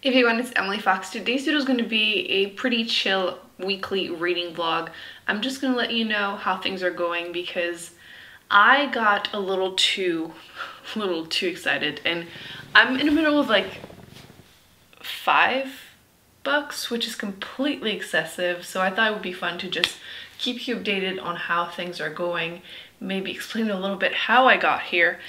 Hey everyone, it's Emily Fox. Today's video is going to be a pretty chill weekly reading vlog. I'm just going to let you know how things are going because I got a little too excited, and I'm in the middle of like 5 books, which is completely excessive. So I thought it would be fun to just keep you updated on how things are going, maybe explain a little bit how I got here.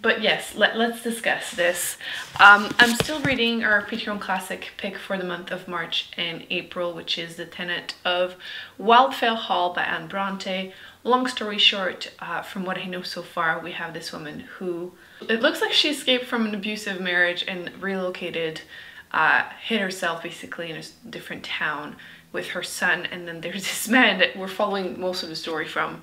But yes, let's discuss this. I'm still reading our Patreon classic pick for the month of March and April, which is the Tenet of Wildfell Hall by Bronte. Long story short, from what I know so far, we have this woman who, it looks like she escaped from an abusive marriage and relocated, hid herself basically in a different town with her son. And then there's this man that we're following most of the story from,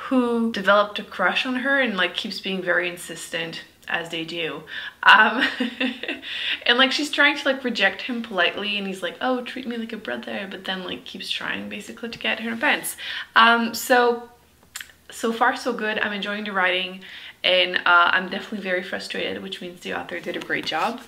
who developed a crush on her and like keeps being very insistent, as they do. And like she's trying to like reject him politely, and he's like, oh, treat me like a brother, but then like keeps trying basically to get her offense. So far so good. I'm enjoying the writing, and I'm definitely very frustrated, which means the author did a great job.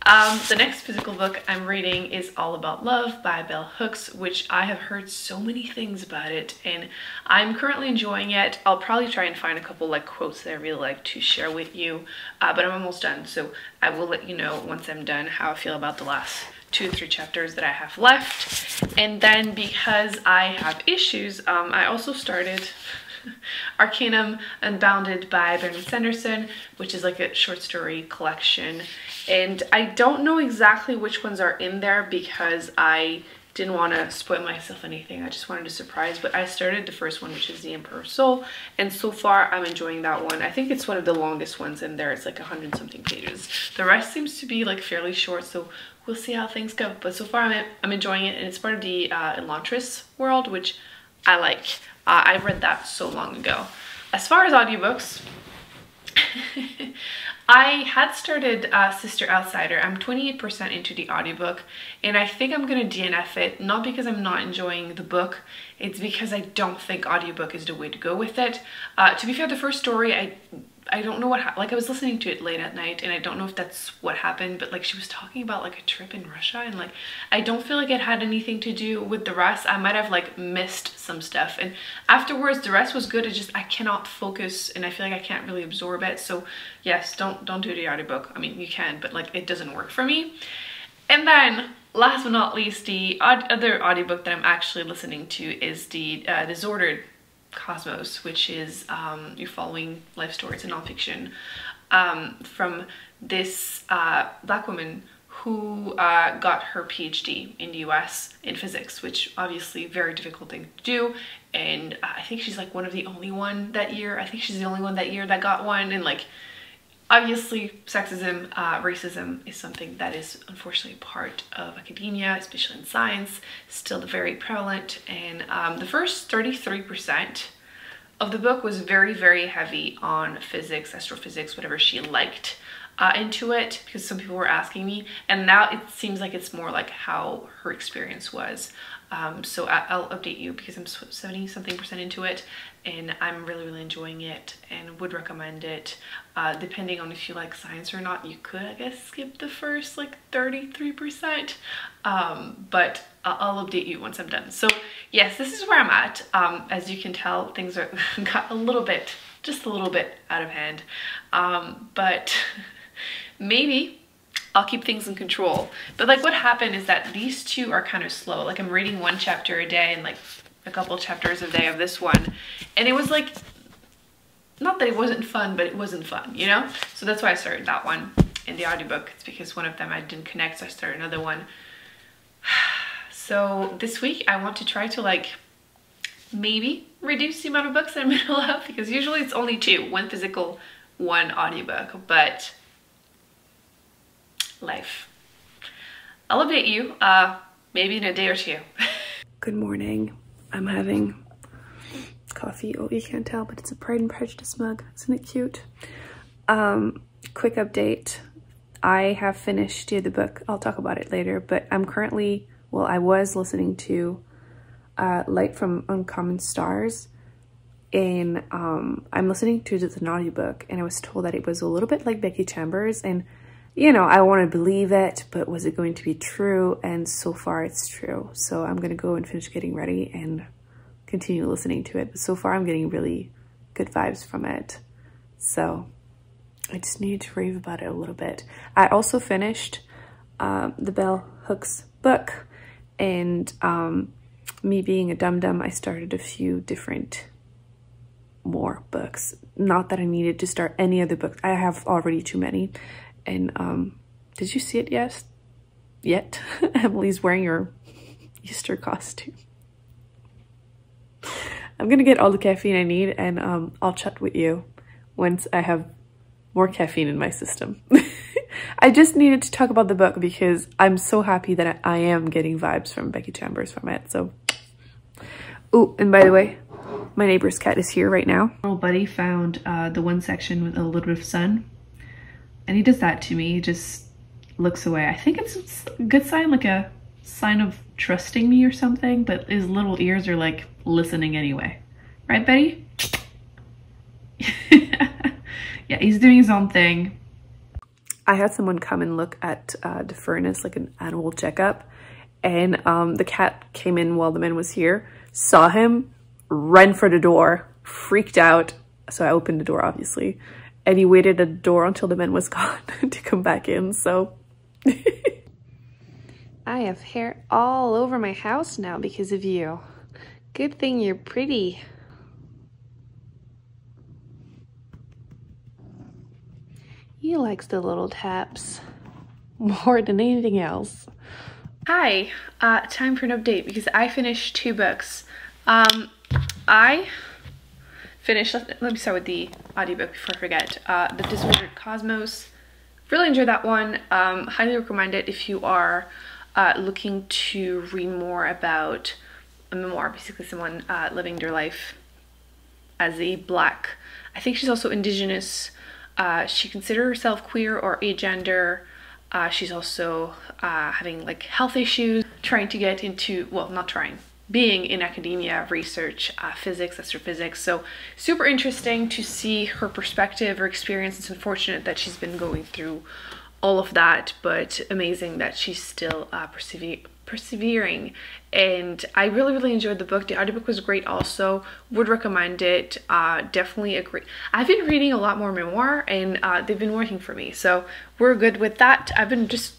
The next physical book I'm reading is All About Love by Belle Hooks, which I have heard so many things about it, and I'm currently enjoying it. I'll probably try and find a couple like quotes that I really like to share with you, but I'm almost done, so I will let you know once I'm done how I feel about the last 2 or 3 chapters that I have left. And then because I have issues, I also started Arcanum Unbounded by Sanderson, which is like a short story collection, and I don't know exactly which ones are in there because I didn't want to spoil myself anything. I just wanted a surprise, but I started the first one, which is The Emperor's Soul, and so far I'm enjoying that one. I think it's one of the longest ones in there. It's like 100-something pages. The rest seems to be like fairly short, so we'll see how things go. But so far I'm enjoying it, and it's part of the Elantris world, which I like. I read that so long ago. As far as audiobooks, I had started Sister Outsider. I'm 28% into the audiobook, and I think I'm gonna DNF it, not because I'm not enjoying the book, it's because I don't think audiobook is the way to go with it. To be fair, the first story, I don't know what like I was listening to it late at night, and I don't know if that's what happened, but like she was talking about like a trip in Russia, and like I don't feel like it had anything to do with the rest. I might have like missed some stuff, and afterwards the rest was good. It's just I cannot focus, and I feel like I can't really absorb it. So yes, don't do the audiobook. I mean, you can, but like it doesn't work for me. And then last but not least, the other audiobook that I'm actually listening to is the Disordered Cosmos, which is you're following life stories and nonfiction from this black woman who got her PhD in the US in physics, which obviously very difficult thing to do, and I think she's like one of the only one that year. I think she's the only one that year that got one, and like obviously sexism, racism is something that is unfortunately part of academia, especially in science, still very prevalent. And the first 33% of the book was very heavy on physics, astrophysics, whatever she liked into it, because some people were asking me, and now it seems like it's more like how her experience was. So I'll update you because I'm 70-something% into it, and I'm really enjoying it and would recommend it. Depending on if you like science or not, you could, I guess, skip the first like 33%, but I'll update you once I'm done. So yes, this is where I'm at. As you can tell, things are got a little bit, just a little bit out of hand, but maybe I'll keep things in control. But like what happened is that these two are kind of slow. Like I'm reading 1 chapter a day and like a couple chapters a day of this one, and it was like, not that it wasn't fun, but it wasn't fun, you know? So that's why I started that one in the audiobook. It's because one of them I didn't connect, so I started another one. So this week I want to try to like maybe reduce the amount of books I'm in love, because usually it's only 2, 1 physical, 1 audiobook, but life. I'll update you maybe in a day or 2. Good morning. I'm having coffee. Oh, you can't tell, but it's a Pride and Prejudice mug. Isn't it cute? Quick update. I have finished the book. I'll talk about it later, but I'm currently, well, I was listening to Light from Uncommon Stars, and I'm listening to the audiobook, and I was told that it was a little bit like Becky Chambers, and you know, I want to believe it, but was it going to be true? And so far it's true. So I'm going to go and finish getting ready and continue listening to it. But so far I'm getting really good vibes from it. So I just need to rave about it a little bit. I also finished the Belle Hooks book, and me being a dum-dum, I started a few different more books. Not that I needed to start any other books. I have already too many. And did you see it yet? Emily's wearing her Easter costume. I'm gonna get all the caffeine I need, and I'll chat with you once I have more caffeine in my system. I just needed to talk about the book because I'm so happy that I am getting vibes from Becky Chambers from it. So, oh, and by the way, my neighbor's cat is here right now. Little buddy found the one section with a little bit of sun, and he does that to me. He just looks away. I think it's a good sign, like a sign of trusting me or something, but his little ears are like listening anyway. Right, Betty? Yeah, he's doing his own thing. I had someone come and look at the furnace, like an annual checkup, and the cat came in while the man was here, saw him, ran for the door, freaked out. So I opened the door, obviously, and he waited at the door until the man was gone to come back in. So I have hair all over my house now because of you. Good thing you're pretty. He likes the little taps more than anything else. Hi, time for an update because I finished 2 books. I finished, let me start with the audiobook before I forget. The Disordered Cosmos. Really enjoyed that one. Highly recommend it if you are looking to read more about a memoir, basically someone living their life as a Black, I think she's also Indigenous. She considers herself queer or agender. She's also having like health issues, trying to get into, well, not trying, being in academia, research, physics, astrophysics. So super interesting to see her perspective, her experience. It's unfortunate that she's been going through all of that, but amazing that she's still persevering. And I really enjoyed the book. The audiobook was great also. Would recommend it. Definitely agree. I've been reading a lot more memoir, and they've been working for me, so we're good with that. I've been just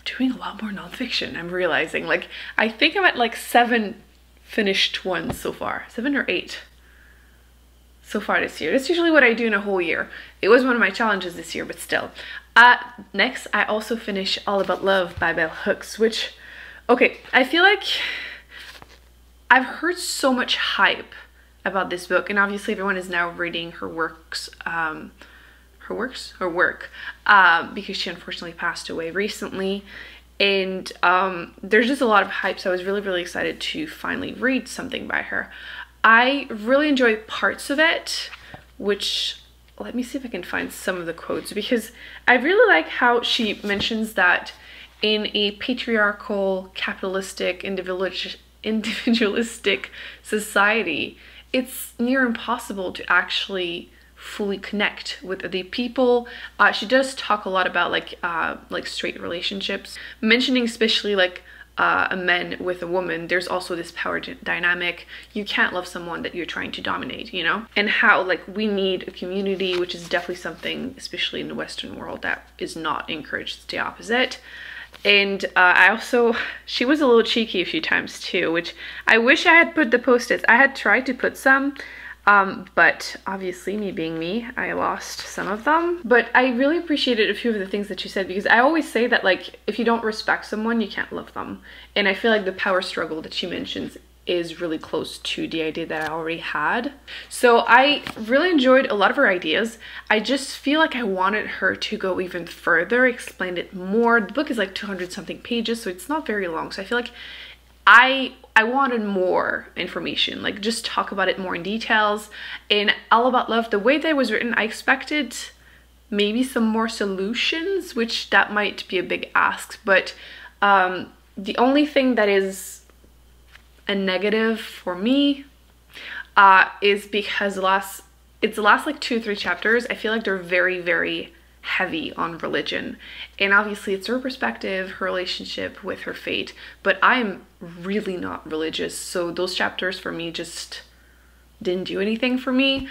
doing a lot more nonfiction. I'm realizing, like, I think I'm at like 7 finished ones so far, 7 or 8 so far this year. That's usually what I do in a whole year. It was one of my challenges this year, but still. Next, I also finished All About Love by Belle Hooks, which, okay, I feel like I've heard so much hype about this book, and obviously everyone is now reading her work, because she unfortunately passed away recently, and there's just a lot of hype, so I was really excited to finally read something by her. I really enjoyed parts of it, which, let me see if I can find some of the quotes, because I really like how she mentions that in a patriarchal, capitalistic, individualistic society, it's near impossible to actually fully connect with other people. She does talk a lot about like straight relationships, mentioning especially like a man with a woman. There's also this power dynamic. You can't love someone that you're trying to dominate, you know? And how like we need a community, which is definitely something, especially in the Western world, that is not encouraged. It's the opposite. And I also, she was a little cheeky a few times too, which I wish I had put the post-its. I had tried to put some, but obviously, me being me, I lost some of them. But I really appreciated a few of the things that she said, because I always say that, like, if you don't respect someone, you can't love them. And I feel like the power struggle that she mentions is really close to the idea that I already had. So I really enjoyed a lot of her ideas. I just feel like I wanted her to go even further, explain it more. The book is like 200 something pages, so it's not very long. So I feel like I wanted more information, like just talk about it more in details. In All About Love, the way that it was written, I expected maybe some more solutions, which that might be a big ask, but the only thing that is a negative for me is because it's the last like 2 or 3 chapters, I feel like they're very heavy on religion, and obviously it's her perspective, her relationship with her fate, but I'm really not religious, so those chapters for me just didn't do anything for me.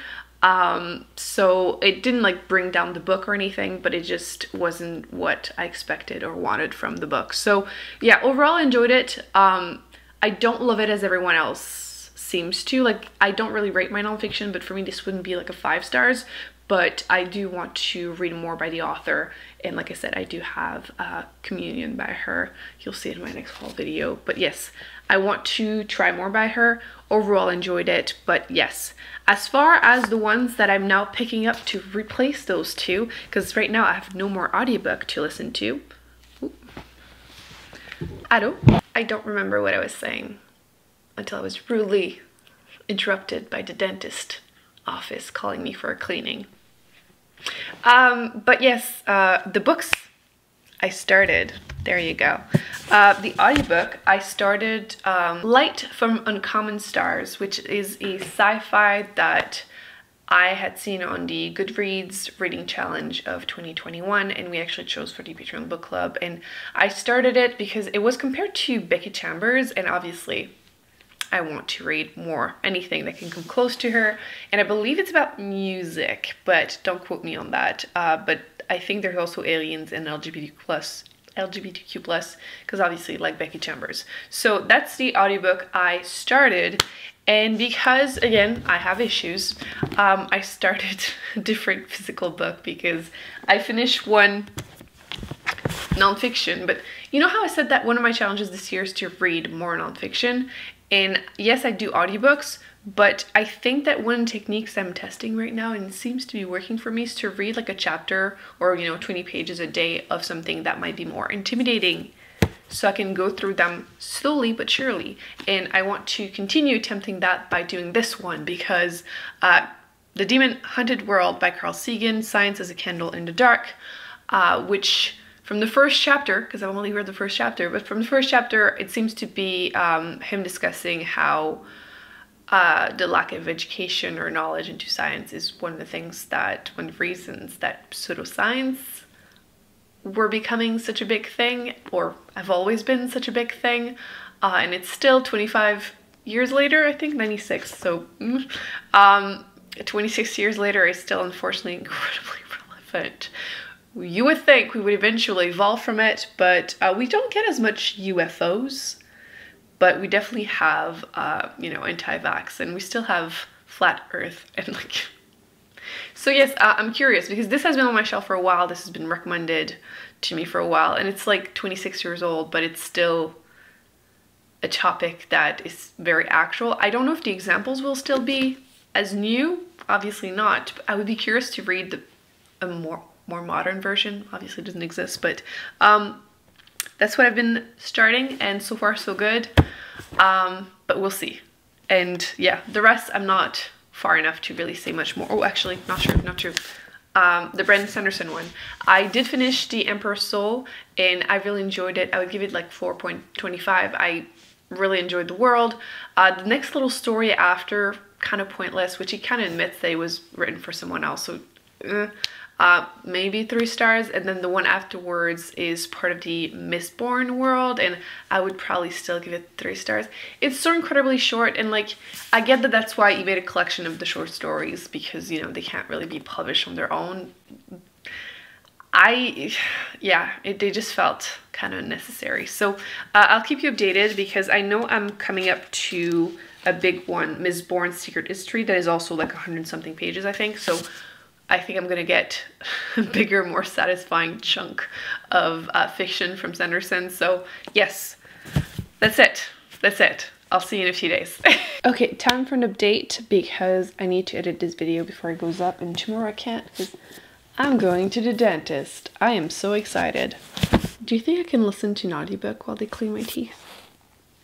So it didn't like bring down the book or anything, but it just wasn't what I expected or wanted from the book. So yeah, overall I enjoyed it. I don't love it as everyone else seems to. Like, I don't really rate my nonfiction, but for me this wouldn't be like a 5 stars, but I do want to read more by the author, and like I said, I do have Communion by her. You'll see it in my next haul video. But yes, I want to try more by her. Overall enjoyed it, but yes, as far as the ones that I'm now picking up to replace those two, because right now I have no more audiobook to listen to. Ooh. I don't remember what I was saying until I was rudely interrupted by the dentist office calling me for a cleaning. But yes, the books I started, there you go. The audiobook, I started Light from Uncommon Stars, which is a sci-fi that I had seen on the Goodreads reading challenge of 2021, and we actually chose for the Patreon book club. And I started it because it was compared to Becky Chambers, and obviously I want to read more, anything that can come close to her. And I believe it's about music, but don't quote me on that. But I think there's also aliens and LGBTQ+, because obviously like Becky Chambers. So that's the audiobook I started. And because, again, I have issues, I started a different physical book because I finished one nonfiction. But you know how I said that one of my challenges this year is to read more nonfiction? And yes, I do audiobooks, but I think that one of the techniques I'm testing right now, and it seems to be working for me, is to read like a chapter or, you know, 20 pages a day of something that might be more intimidating, so I can go through them slowly but surely. And I want to continue attempting that by doing this one, because The Demon Hunted World by Carl Segan, Science as a Candle in the Dark, which from the first chapter, because I've only read the first chapter, but from the first chapter it seems to be him discussing how the lack of education or knowledge into science is one of the reasons that pseudoscience were becoming such a big thing, or have always been such a big thing, and it's still 25 years later, I think 96, so 26 years later is still unfortunately incredibly relevant. You would think we would eventually evolve from it, but we don't get as much UFOs, but we definitely have, you know, anti-vax, and we still have flat earth, and like, so yes, I'm curious, because this has been on my shelf for a while. This has been recommended to me for a while, and it's like 26 years old, but it's still a topic that is very actual. I don't know if the examples will still be as new, obviously not, but I would be curious to read a more modern version. Obviously it doesn't exist, but that's what I've been starting, and so far so good, but we'll see. And yeah, the rest I'm not far enough to really say much more. Oh, actually, not true. The Brandon Sanderson one, I did finish The Emperor's Soul, and I really enjoyed it. I would give it like 4.25. I really enjoyed the world. The next little story after, kind of pointless, which he kind of admits that it was written for someone else, so maybe 3 stars. And then the one afterwards is part of the Mistborn world, and I would probably still give it 3 stars. It's so incredibly short, and like, I get that that's why he made a collection of the short stories, because, you know, they can't really be published on their own. They just felt kind of unnecessary. So I'll keep you updated, because I know I'm coming up to a big one, Mistborn's Secret History, that is also like 100-something pages, I think. So I think I'm gonna get a bigger, more satisfying chunk of fiction from Sanderson. So yes, that's it. I'll see you in a few days. Okay, time for an update, because I need to edit this video before it goes up, and tomorrow I can't because I'm going to the dentist. I am so excited. Do you think I can listen to an audiobook while they clean my teeth?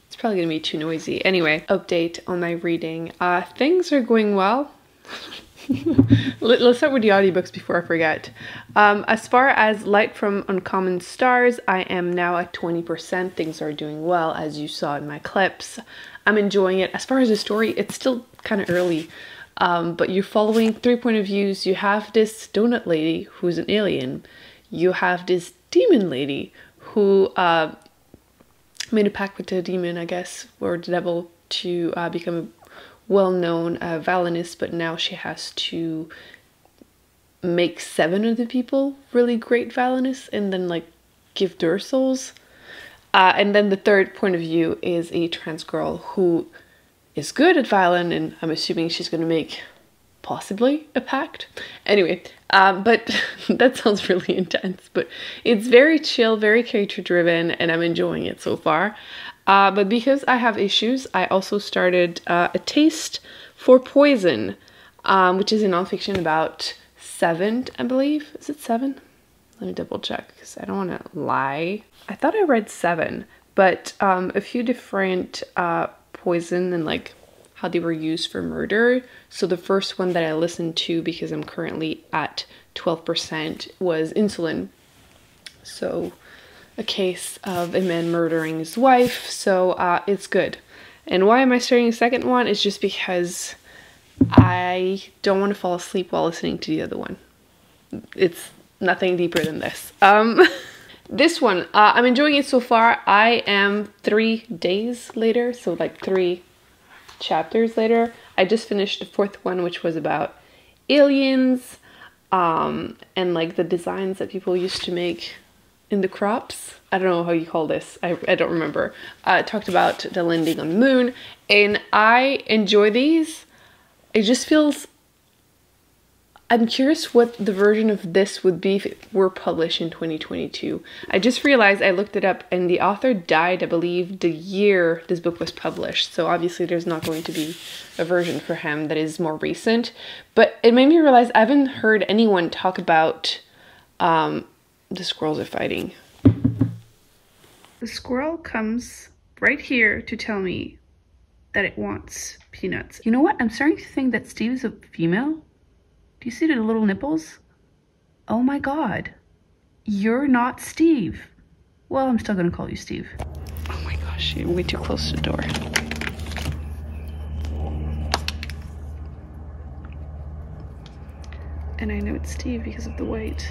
It's probably gonna be too noisy. Anyway, update on my reading. Things are going well. Let's start with the audiobooks before I forget. As far as Light from Uncommon Stars, I am now at 20%. Things are doing well, as you saw in my clips. I'm enjoying it. As far as the story, it's still kind of early. But you're following 3 point of views. You have this donut lady who's an alien. You have this demon lady who made a pact with the demon, I guess, or the devil, to become a well-known violinist, but now she has to make 7 of the people really great violinists and then like give their souls. And then the 3rd point of view is a trans girl who is good at violin, and I'm assuming she's going to make possibly a pact. Anyway, but that sounds really intense, but it's very chill, very character driven, and I'm enjoying it so far. But because I have issues, I also started A Taste for Poison, which is a nonfiction about 7, I believe. Is it 7? Let me double check because I don't want to lie. I thought I read 7, but a few different poison and like how they were used for murder. So the first one that I listened to, because I'm currently at 12%, was insulin. So a case of a man murdering his wife. So it's good. And why am I starting a second one? It's just because I don't want to fall asleep while listening to the other one. It's nothing deeper than this. This one, I'm enjoying it so far. I am 3 days later, so like 3 chapters later. I just finished the 4th one, which was about aliens, and like the designs that people used to make in the crops. I don't know how you call this. I don't remember. It talked about the landing on the moon, and I enjoy these. It just feels... I'm curious what the version of this would be if it were published in 2022. I just realized I looked it up and the author died, I believe, the year this book was published. So obviously there's not going to be a version for him that is more recent. But it made me realize I haven't heard anyone talk about the squirrels are fighting. The squirrel comes right here to tell me that it wants peanuts. You know what? I'm starting to think that Steve is a female. Do you see the little nipples? Oh my god. You're not Steve. Well, I'm still gonna call you Steve. Oh my gosh, you're way too close to the door. And I know it's Steve because of the white.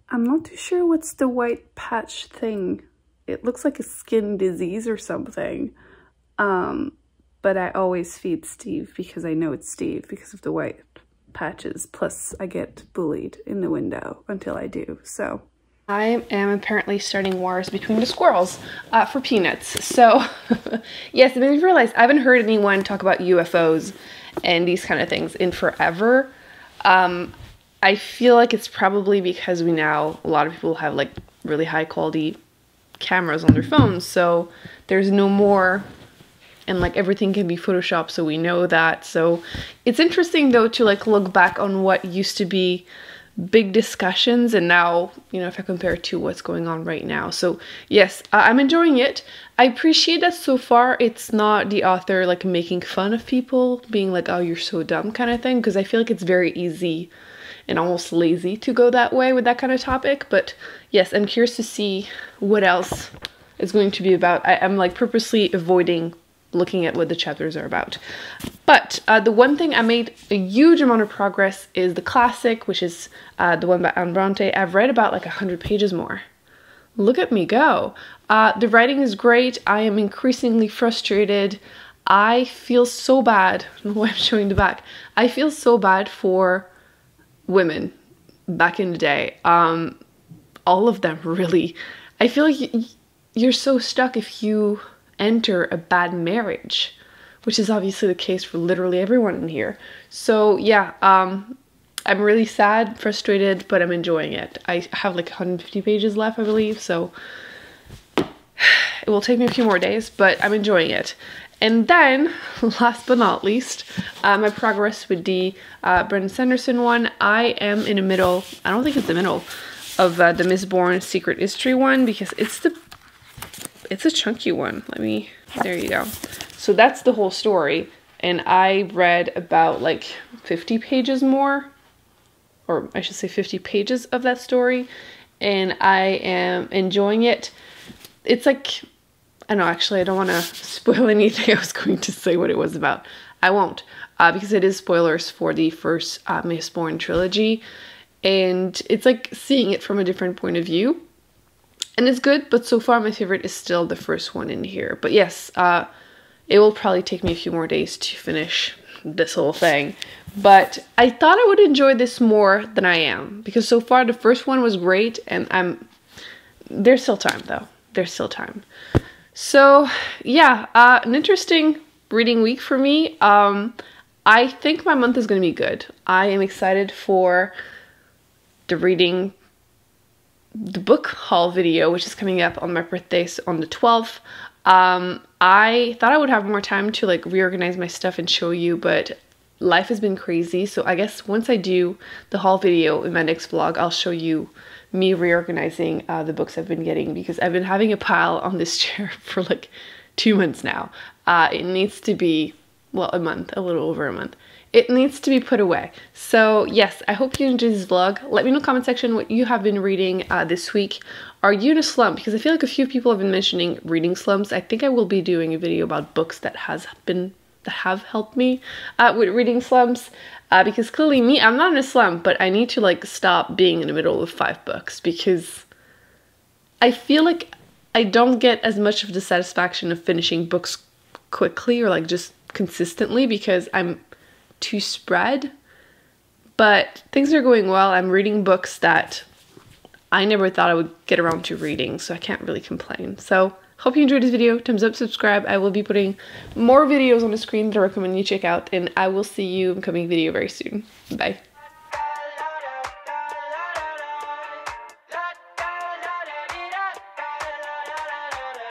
I'm not too sure what's the white patch thing. It looks like a skin disease or something. But I always feed Steve because I know it's Steve because of the white patches. Plus I get bullied in the window until I do. So I am apparently starting wars between the squirrels for peanuts. So yes, it made me realize I haven't heard anyone talk about UFOs and these kind of things in forever. I feel like it's probably because a lot of people have like really high quality cameras on their phones, so there's no more, and like everything can be photoshopped, so we know that. So it's interesting though to like look back on what used to be big discussions and now, you know, if I compare it to what's going on right now. So yes, I'm enjoying it. I appreciate that so far it's not the author like making fun of people, being like, oh, you're so dumb kind of thing, because I feel like it's very easy and almost lazy to go that way with that kind of topic. But yes, I'm curious to see what else it's going to be about. I'm like purposely avoiding looking at what the chapters are about. But the one thing I made a huge amount of progress is the classic, which is the one by Bronte. I've read about like 100 pages more. Look at me go. The writing is great. I am increasingly frustrated. I feel so bad. I don't know why I'm showing the back. I feel so bad for women back in the day. All of them, really. I feel like you're so stuck if you enter a bad marriage, which is obviously the case for literally everyone in here. So yeah, I'm really sad, frustrated, but I'm enjoying it. I have like 150 pages left, I believe, so it will take me a few more days, but I'm enjoying it. And then, last but not least, my progress with the Sanderson one. I am in the middle, I don't think it's the middle, of the Mistborn Secret History one, because it's a chunky one. There you go. So that's the whole story, and I read about like 50 pages more, or I should say 50 pages of that story, and I am enjoying it. It's like, I know, actually, I don't want to spoil anything. I was going to say what it was about. I won't, because it is spoilers for the first Mistborn trilogy, and it's like seeing it from a different point of view. And it's good, but so far my favorite is still the first one in here. But yes, it will probably take me a few more days to finish this whole thing. But I thought I would enjoy this more than I am, because so far the first one was great, and there's still time though. There's still time. So yeah, an interesting reading week for me. I think my month is going to be good. I am excited for the book haul video, which is coming up on my birthday, so on the 12th. I thought I would have more time to like reorganize my stuff and show you, but life has been crazy. So I guess once I do the haul video in my next vlog, I'll show you me reorganizing the books I've been getting, because I've been having a pile on this chair for like 2 months now. It needs to be, well, a month, a little over a month. It needs to be put away. So yes, I hope you enjoyed this vlog. Let me know in the comment section what you have been reading this week. Are you in a slump? Because I feel like a few people have been mentioning reading slumps. I think I will be doing a video about books that have helped me with reading slumps. Because clearly me, I'm not in a slump, but I need to like stop being in the middle of 5 books, because I feel like I don't get as much of the satisfaction of finishing books quickly or like just consistently, because I'm too spread. But things are going well. I'm reading books that I never thought I would get around to reading, so I can't really complain. So hope you enjoyed this video. Thumbs up, subscribe. I will be putting more videos on the screen that I recommend you check out, and I will see you in a coming video very soon. Bye.